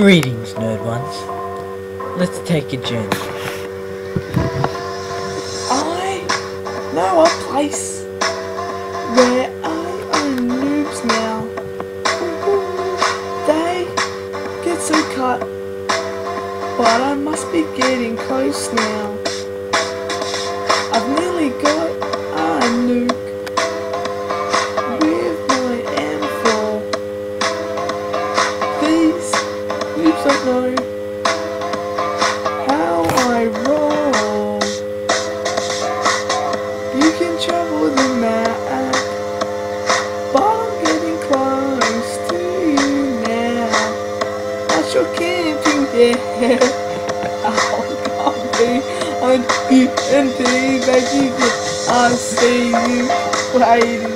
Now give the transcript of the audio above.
Greetings, nerd ones. Let's take a journey. I know a place where I own noobs now. They get so cut, but I must be getting close now. I've nearly got a nuke with my M4. These noobs don't know how I roll. You can travel the map, but I'm getting close to you now. What's your camping here? Oh, can't be on EMP, baby. I see you waiting.